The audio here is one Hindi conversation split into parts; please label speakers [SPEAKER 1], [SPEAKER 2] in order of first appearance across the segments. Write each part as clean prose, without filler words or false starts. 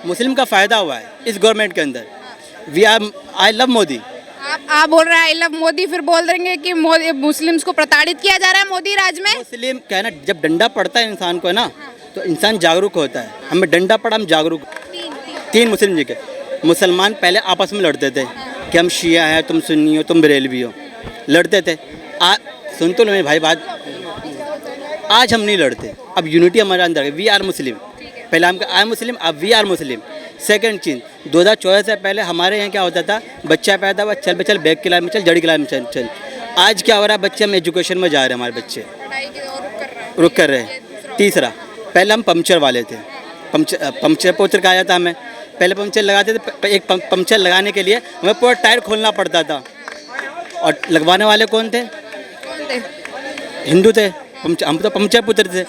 [SPEAKER 1] मुस्लिम का फ़ायदा हुआ है इस गवर्नमेंट के अंदर। I love Modi.
[SPEAKER 2] आप बोल रहे हैं आई लव मोदी, फिर बोल देंगे कि मोदी मुस्लिम्स को प्रताड़ित किया जा रहा है मोदी राज में।
[SPEAKER 1] मुस्लिम कहना, जब डंडा पड़ता है इंसान को है ना, तो इंसान जागरूक होता है। हमें डंडा पड़ा, हम जागरूक। तीन मुस्लिम जी के मुसलमान पहले आपस में लड़ते थे कि हम शिया हैं, तुम सुन्नी हो, तुम बरेलवी हो, लड़ते थे। सुन तो लो मेरे भाई बात, आज हम नहीं लड़ते। अब यूनिटी हमारे अंदर है। We are Muslim. पहले हम आई मुस्लिम, अब वी आर मुस्लिम। सेकंड चीज़, 2014 से पहले हमारे यहाँ क्या होता था, बच्चा पैदा हुआ चल बचल बैग किला में चल, जड़ी किला में चल चल। आज क्या हो रहा है, बच्चे हम एजुकेशन में जा रहे हैं, हमारे बच्चे रुक कर रहे हैं। तीसरा, पहले हम पंक्चर वाले थे, पंक्चर पोचर कहा जाता हमें। पहले पंक्चर लगाते थे, एक पंक्चर लगाने के लिए हमें पूरा टायर खोलना पड़ता था, और लगवाने वाले कौन थे? हिंदू थे। हम तो पंक्चर पुत्र थे।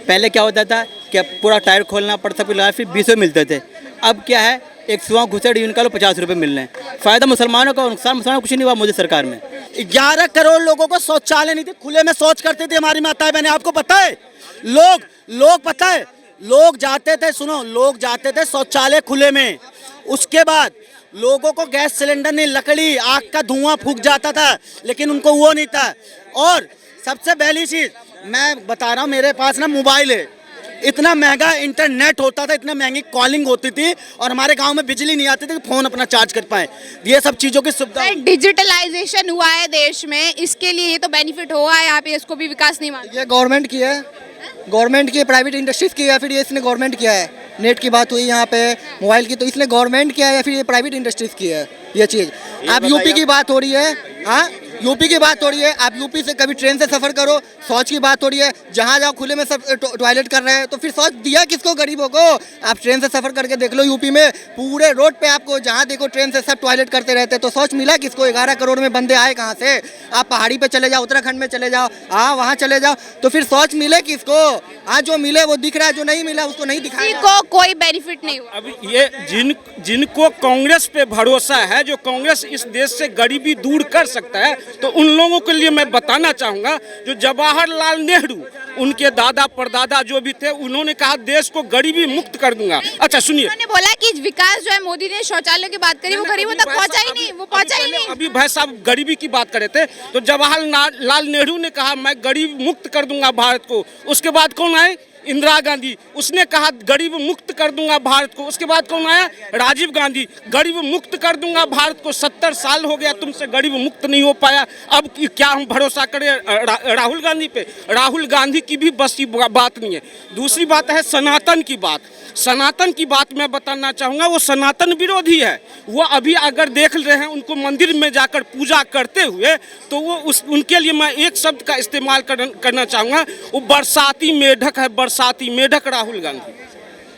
[SPEAKER 1] पहले क्या होता था कि पूरा टायर खोलना पड़ता, फिर लगा, फिर 20 मिलते थे। अब क्या है, एक सुहा घुसड़ी निकालो 50 रुपये मिल रहे हैं। फ़ायदा मुसलमानों का, नुकसान मुसलमानों को कुछ नहीं हुआ मोदी सरकार में।
[SPEAKER 3] 11 करोड़ लोगों को शौचालय नहीं थे, खुले में शौच करते थे हमारी माताएं बहनें। आपको पता है, लोग पता है, लोग जाते थे, सुनो, लोग जाते थे शौचालय खुले में। उसके बाद लोगों को गैस सिलेंडर नहीं, लकड़ी, आग का धुआं फूंक जाता था, लेकिन उनको वो नहीं था। और सबसे पहली चीज मैं बता रहा हूँ, मेरे पास ना मोबाइल है, इतना महंगा इंटरनेट होता था, इतना महंगी कॉलिंग होती थी, और हमारे गांव में बिजली नहीं आती थी कि फोन अपना चार्ज कर पाए। ये सब चीजों की सुविधा।
[SPEAKER 2] डिजिटलाइजेशन हुआ है देश में, इसके लिए ये तो बेनिफिट हुआ है, आप इसको भी विकास नहीं मानते?
[SPEAKER 4] ये गवर्नमेंट की है, गवर्नमेंट की, प्राइवेट इंडस्ट्रीज की है, फिर ये इसने गवर्नमेंट किया है। नेट की बात हुई यहाँ पे, मोबाइल की, तो इसने गवर्नमेंट किया है या फिर ये प्राइवेट इंडस्ट्रीज की है ये चीज़? आप यूपी की बात हो रही है, हाँ यूपी की बात हो रही है। आप यूपी से कभी ट्रेन से सफ़र करो, शौच की बात हो रही है, जहाँ जाओ खुले में सब टॉयलेट कर रहे हैं, तो फिर शौच दिया किसको, गरीबों को? आप ट्रेन से सफ़र करके देख लो, यूपी में पूरे रोड पे आपको जहाँ देखो ट्रेन से सब टॉयलेट करते रहते हैं, तो शौच मिला किसको? 11 करोड़ में बंदे आए कहाँ से? आप पहाड़ी पे चले जाओ, उत्तराखंड में चले जाओ, हाँ वहाँ चले जाओ, तो फिर शौच मिले किसको? हाँ जो मिले वो दिख रहा है, जो नहीं मिला उसको नहीं दिखाया।
[SPEAKER 2] को कोई बेनिफिट नहीं हुआ।
[SPEAKER 5] अब ये जिनको कांग्रेस पे भरोसा है, जो कांग्रेस इस देश से गरीबी दूर कर सकता है, तो उन लोगों के लिए मैं बताना चाहूँगा, जो जवाहरलाल नेहरू, उनके दादा परदादा जो भी थे, उन्होंने कहा देश को गरीबी मुक्त कर दूंगा। अच्छा सुनिए,
[SPEAKER 2] उन्होंने बोला कि विकास जो है, मोदी ने शौचालय की बात करी, वो गरीबों तक पहुंचा ही नहीं, वो पहुंचा ही नहीं।
[SPEAKER 5] अभी भाई साहब गरीबी की बात करे थे, तो जवाहरलाल नेहरू ने कहा मैं गरीब मुक्त कर दूंगा भारत को। उसके बाद कौन आए? इंदिरा गांधी, उसने कहा गरीब मुक्त कर दूंगा भारत को। उसके बाद कौन आया? राजीव गांधी, गरीब मुक्त कर दूंगा भारत को। 70 साल हो गया तुमसे गरीब मुक्त नहीं हो पाया, अब क्या हम भरोसा करें राहुल गांधी पे? राहुल गांधी की भी बस की बात नहीं है। दूसरी बात है सनातन की बात। सनातन की बात मैं बताना चाहूँगा, वो सनातन विरोधी है। वो अभी अगर देख रहे हैं उनको मंदिर में जाकर पूजा करते हुए, तो वो उनके लिए मैं एक शब्द का इस्तेमाल करना चाहूँगा, वो बरसाती मेढक है, बरसाती मेढक राहुल गांधी।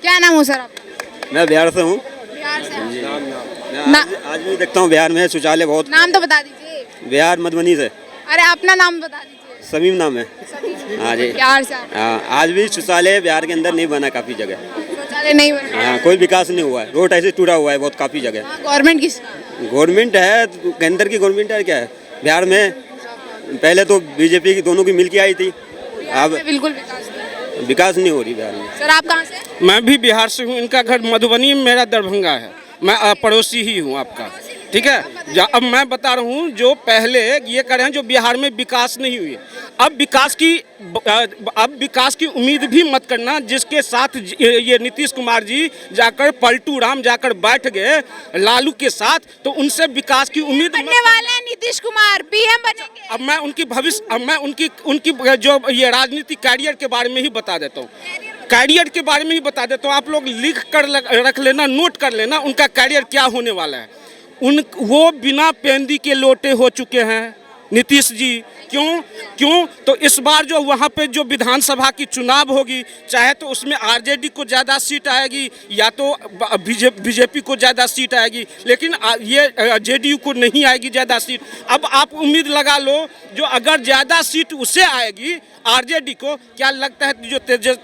[SPEAKER 2] क्या नाम हो सर आपका?
[SPEAKER 6] मैं बिहार से हूँ।
[SPEAKER 2] बिहार से
[SPEAKER 6] आज भी देखता हूँ बिहार में शौचालय बहुत।
[SPEAKER 2] नाम तो बता दीजिए।
[SPEAKER 6] बिहार मधुबनी से।
[SPEAKER 2] अरे अपना नाम बता दीजिए।
[SPEAKER 6] समीम नाम है। हाँ जी।
[SPEAKER 2] बिहार से।
[SPEAKER 6] हाँ, आज भी शौचालय बिहार के अंदर नहीं बना, काफ़ी जगह
[SPEAKER 2] शौचालय नहीं बना।
[SPEAKER 6] हाँ, कोई विकास नहीं हुआ है, रोड ऐसे टूटा हुआ है बहुत, काफ़ी जगह।
[SPEAKER 2] गवर्नमेंट की
[SPEAKER 6] गवर्नमेंट है, केंद्र की गवर्नमेंट है क्या है बिहार में? पहले तो बीजेपी की दोनों की मिल के आई थी, अब
[SPEAKER 2] बिल्कुल
[SPEAKER 6] विकास नहीं हो रही बिहार में।
[SPEAKER 2] सर आप कहाँ से?
[SPEAKER 5] मैं भी बिहार से हूँ, इनका घर मधुबनी, मेरा दरभंगा है, मैं पड़ोसी ही हूँ आपका, ठीक है। अब मैं बता रहा हूँ, जो पहले ये कर रहे हैं, जो बिहार में विकास नहीं हुई, अब विकास की उम्मीद भी मत करना। जिसके साथ ये नीतीश कुमार जी जाकर, पलटू राम जाकर बैठ गए लालू के साथ, तो उनसे विकास की उम्मीद
[SPEAKER 2] बनने वाले हैं नीतीश कुमार, पीएम बनेंगे।
[SPEAKER 5] अब मैं उनकी भविष्य, अब मैं उनकी जो ये राजनीतिक कैरियर के बारे में ही बता देता हूँ। कैरियर के बारे में ही बता देता हूँ, आप लोग लिख कर रख लेना, नोट कर लेना उनका कैरियर क्या होने वाला है। वो बिना पेंदी के लोटे हो चुके हैं नीतीश जी। क्यों? तो इस बार जो वहाँ पे जो विधानसभा की चुनाव होगी, चाहे तो उसमें आरजेडी को ज़्यादा सीट आएगी या तो बीजेपी को ज़्यादा सीट आएगी, लेकिन ये जेडीयू को नहीं आएगी ज़्यादा सीट। अब आप उम्मीद लगा लो, जो अगर ज़्यादा सीट उसे आएगी आरजेडी को, क्या लगता है जो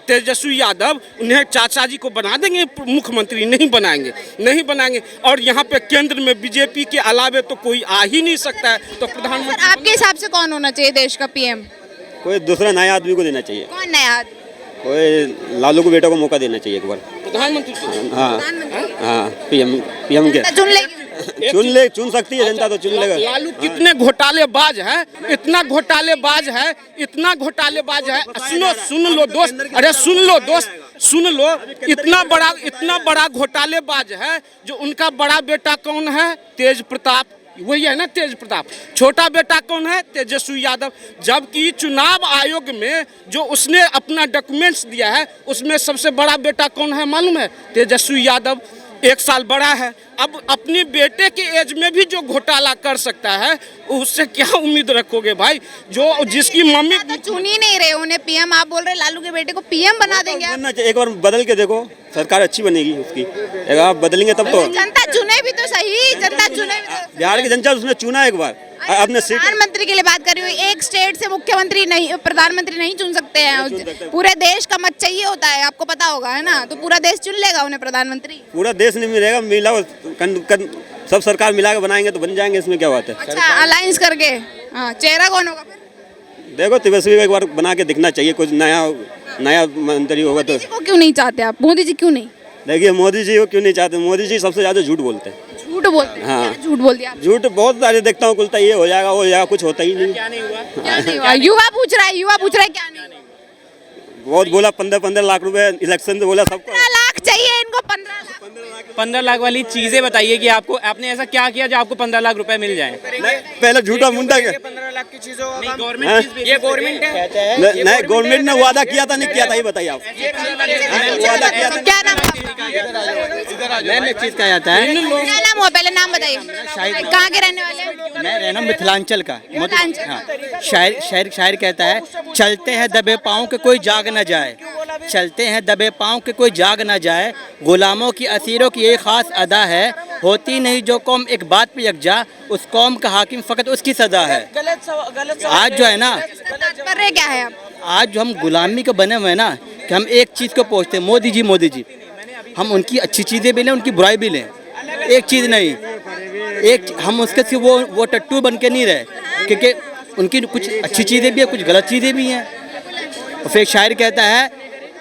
[SPEAKER 5] तेजस्वी यादव, उन्हें चाचा जी को बना देंगे मुख्यमंत्री? नहीं बनाएंगे। और यहाँ पे केंद्र में बीजेपी के अलावे तो कोई आ ही नहीं सकता है, तो प्रधानमंत्री
[SPEAKER 2] आपके हिसाब से कौन होना चाहिए देश का पीएम?
[SPEAKER 6] कोई दूसरा नया आदमी को देना चाहिए।
[SPEAKER 2] कौन नया?
[SPEAKER 6] कोई लालू को बेटा को मौका देना चाहिए एक बार
[SPEAKER 5] प्रधानमंत्री।
[SPEAKER 6] हाँ हाँ पीएम के
[SPEAKER 2] चुन लेगी
[SPEAKER 6] चुन सकती है जनता, तो चुन लेगा।
[SPEAKER 5] लालू कितने घोटालेबाज है, इतना घोटालेबाज है, इतना घोटालेबाज है। सुन लो दोस्त, अरे सुन लो दोस्त, सुन लो, इतना बड़ा घोटालेबाज है। जो उनका बड़ा बेटा कौन है? तेज प्रताप, वही है ना तेज प्रताप। छोटा बेटा कौन है? तेजस्वी यादव। जबकि चुनाव आयोग में जो उसने अपना डॉक्यूमेंट्स दिया है उसमें सबसे बड़ा बेटा कौन है मालूम है? तेजस्वी यादव, 1 साल बड़ा है। अब अपने बेटे के एज में भी जो घोटाला कर सकता है उससे क्या उम्मीद रखोगे भाई? जो जिसकी मम्मी
[SPEAKER 2] तो चुन ही नहीं रहे उन्हें पीएम, आप बोल रहे लालू के बेटे को पीएम बना देंगे आप?
[SPEAKER 6] बनना चाहिए, एक बार बदल के देखो, सरकार अच्छी बनेगी उसकी। अगर आप बदलेंगे तब तो।
[SPEAKER 2] जनता चुने भी तो सही, जनता चुने भी तो।
[SPEAKER 6] बिहार की जनता उसने चुना एक बार, अपने सीट।
[SPEAKER 2] प्रधानमंत्री के लिए बात कर रही हूँ, एक स्टेट से मुख्यमंत्री नहीं, प्रधानमंत्री नहीं चुन सकते हैं। पूरे देश का मत चाहिए होता है, आपको पता होगा है ना? तो पूरा देश चुन लेगा उन्हें प्रधानमंत्री?
[SPEAKER 6] पूरा देश नहीं मिलेगा, मिला सब सरकार मिला के बनाएंगे तो बन जाएंगे, इसमें क्या बात है।
[SPEAKER 2] अच्छा, अलायंस करके। हाँ, चेहरा कौन होगा फिर?
[SPEAKER 6] देखो तेजस्वी को एक बार बना के दिखना चाहिए, कुछ नया मंत्री होगा तो।
[SPEAKER 2] मोदी जी को क्यों नहीं चाहते आप? मोदी जी क्यों नहीं?
[SPEAKER 6] देखिए मोदी जी को क्यों नहीं चाहते? मोदी जी सबसे ज्यादा झूठ बोलते हैं।
[SPEAKER 2] झूठ बोलते हैं?
[SPEAKER 6] हाँ।
[SPEAKER 2] क्या झूठ बोल दिया?
[SPEAKER 6] झूठ बहुत सारे देखता हूँ, कुलता ये हो जाएगा वो हो जाएगा, कुछ होता ही नहीं।
[SPEAKER 2] क्या नहीं हुआ? युवा पूछ रहा है क्या नहीं?
[SPEAKER 6] बहुत बोला, 15 लाख रुपए इलेक्शन से बोला सबको।
[SPEAKER 2] 15 लाख चाहिए इनको,
[SPEAKER 7] 15 लाख वाली चीजें बताइए कि आपको, आपने ऐसा क्या किया जो आपको 15 लाख रुपए मिल जाए?
[SPEAKER 6] पहले झूठा मुंडा के
[SPEAKER 7] 15 लाख की चीजों का गवर्नमेंट, ये गवर्नमेंट है।
[SPEAKER 6] नहीं, गवर्नमेंट ने वादा किया था, नहीं किया था, ये बताइए आप। वादा किया था।
[SPEAKER 2] क्या नाम है?
[SPEAKER 1] चीज कहा जाता है।
[SPEAKER 2] क्या नाम हुआ? पहले नाम बताइए। कहाँ के रहने वाले हैं?
[SPEAKER 1] मैं रहना मिथिलांचल का।
[SPEAKER 2] मिथिलांचल।
[SPEAKER 1] हाँ, शायर कहता है, चलते हैं दबे पाँव के कोई जाग न जाए, चलते हैं दबे पाँव के कोई जाग न जाए, गुलामों की असीरों की ये खास अदा है, होती नहीं जो कौम एक बात पे यकजा, उस कौम का हाकिम फ़कत उसकी सजा है। आज जो है ना,
[SPEAKER 2] तात्पर्य क्या है?
[SPEAKER 1] आज जो हम गुलामी को बने हुए हैं ना, कि हम एक चीज़ को पूछते हैं, मोदी जी, हम उनकी अच्छी चीज़ें भी लें, उनकी बुराई भी लें, एक चीज़ नहीं, एक हम उसके से वो टट्टू बन के नहीं रहे, क्योंकि उनकी कुछ अच्छी चीज़ें भी हैं, कुछ गलत चीज़ें भी हैं। और फिर शायर कहता है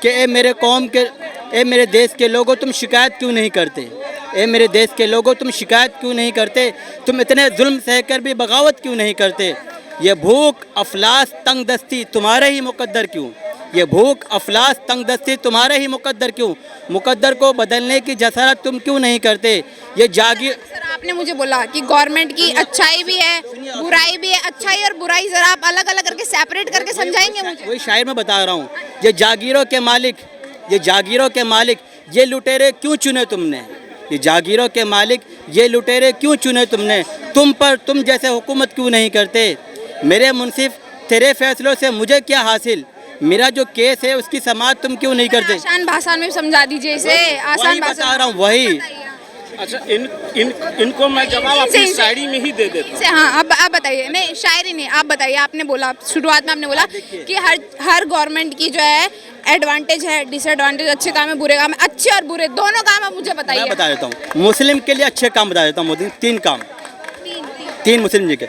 [SPEAKER 1] कि ए मेरे देश के लोगों तुम शिकायत क्यों नहीं करते? ए मेरे देश के लोगों तुम शिकायत क्यों नहीं करते? तुम इतने जुल्म सहकर भी बगावत क्यों नहीं करते? ये भूख अफलास तंग दस्ती तुम्हारे ही मुकद्दर क्यों? ये भूख अफलास तंग दस्ती तुम्हारे ही मुकद्दर क्यों? मुकद्दर को बदलने की जसरत तुम क्यों नहीं करते? ये जागीर।
[SPEAKER 2] सर, आपने मुझे बोला कि गवर्नमेंट की अच्छाई भी है, बुराई भी है। अच्छाई और बुराई जरा आप अलग अलग करके सेपरेट करके समझाएंगे मुझे?
[SPEAKER 1] वही शायर में बता रहा हूँ। ये जागीरों के मालिक ये लुटेरे क्यों चुने तुमने? ये जागीरों के मालिक ये लुटेरे क्यों चुने तुमने? तुम जैसे हुकूमत क्यों नहीं करते? मेरे मुंसिफ तेरे फैसलों से मुझे क्या हासिल? मेरा जो केस है उसकी समाअत तुम क्यों नहीं करते?
[SPEAKER 2] आसान भाषा में समझा दीजिए इसे, आसान भाषा
[SPEAKER 1] बता रहा हूँ, वही।
[SPEAKER 5] अच्छा, इनको मैं जवाब अपनी शायरी में ही दे देता हूँ।
[SPEAKER 2] हाँ, अब आप बताइए। नहीं, शायरी नहीं, आप बताइए। आपने बोला शुरुआत में, आपने बोला कि हर गवर्नमेंट की जो है एडवांटेज है, डिसएडवांटेज, अच्छे काम है, बुरे काम है। अच्छे और बुरे दोनों काम आप मुझे बताइए।
[SPEAKER 1] मैं बता देता हूँ। मुस्लिम के लिए अच्छे काम बता देता हूँ। मोदी 3 काम, 3 मुस्लिम जी के।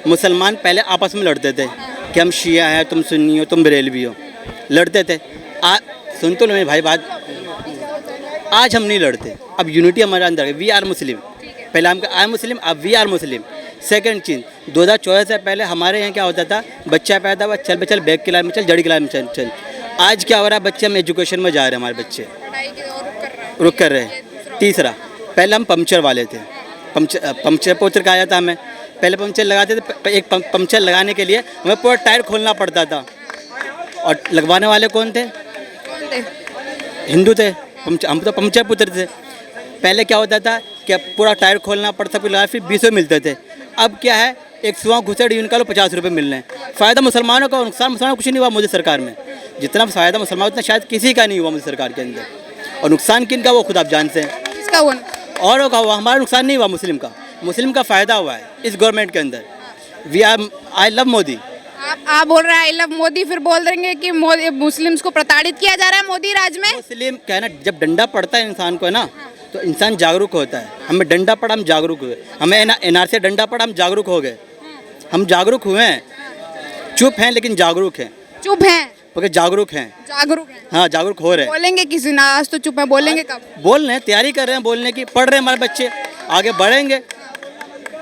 [SPEAKER 1] मुसलमान पहले आपस में लड़ते थे कि हम शिया है, तुम सुन्नी हो, तुम बरेलवी हो, लड़ते थे। सुन तो लो मेरे भाई बात, आज हम नहीं लड़ते। अब यूनिटी हमारे अंदर है। We are Muslim. पहले हम आई मुस्लिम, अब वी आर मुस्लिम। सेकंड चीज़, 2014 से पहले हमारे यहाँ क्या होता था? बच्चा पैदा हुआ, चल बे चल, बैग की लाइन में चल, जड़ी की लाइन में चल। आज क्या हो रहा है? बच्चे हम एजुकेशन में जा रहे हैं, हमारे बच्चे रुक कर रहे हैं। तीसरा, पहले हम पंक्चर वाले थे। पंक्चर पोचर कहा जाता हमें। पहले पंक्चर लगाते थे, एक पंक्चर लगाने के लिए हमें पूरा टायर खोलना पड़ता था। और लगवाने वाले कौन थे? हिंदू थे। हम तो पंक्चर पुत्र थे। पहले क्या होता था कि पूरा टायर खोलना पड़ता, फिर लगा, फिर 20 रुपये मिलते थे। अब क्या है? एक सुहा घुसड़ निकालो, 50 रुपये मिल रहे हैं। फ़ायदा मुसलमानों का, नुकसान मुसलमानों को कुछ नहीं हुआ मोदी सरकार में। जितना फ़ायदा मुसलमान, उतना शायद किसी का नहीं हुआ मोदी सरकार के अंदर। और नुकसान किन का, वो खुद आप जानते हैं।
[SPEAKER 2] किसका हुआ?
[SPEAKER 1] औरों का हुआ, हमारा नुकसान नहीं हुआ। मुस्लिम का फ़ायदा हुआ है इस गवर्नमेंट के अंदर। I love Modi.
[SPEAKER 2] आप बोल रहे हैं आई लव मोदी, फिर बोल देंगे कि मुस्लिम्स को प्रताड़ित किया जा रहा है मोदी राज में।
[SPEAKER 1] मुस्लिम कहना, जब डंडा पड़ता है इंसान को ना, तो इंसान जागरूक होता है। हमें डंडा पड़ा, हम जागरूक हुए। हमें एनआर से डंडा पड़ा, हम जागरूक हो गए। हम जागरूक हुए हैं, चुप हैं लेकिन जागरूक हैं।
[SPEAKER 2] चुप हैं,
[SPEAKER 1] क्योंकि जागरूक हैं।
[SPEAKER 2] जागरूक हैं।
[SPEAKER 1] हाँ, जागरूक हो रहे हैं।
[SPEAKER 2] बोलेंगे किसी ना, आज तो चुप है, बोलेंगे कब?
[SPEAKER 1] बोल रहे हैं, तैयारी कर रहे हैं बोलने की, पढ़ रहे हैं हमारे बच्चे, आगे बढ़ेंगे।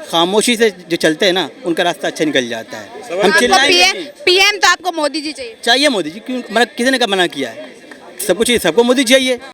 [SPEAKER 1] खामोशी से जो चलते हैं ना, उनका रास्ता अच्छा निकल जाता है। हम
[SPEAKER 2] आपको
[SPEAKER 1] चिल्लाएंगे नहीं।
[SPEAKER 2] पीएम तो आपको मोदी जी चाहिए।
[SPEAKER 1] चाहिए मोदी जी, क्यों मतलब किसी ने कब मना किया है? सब कुछ सबको मोदी चाहिए।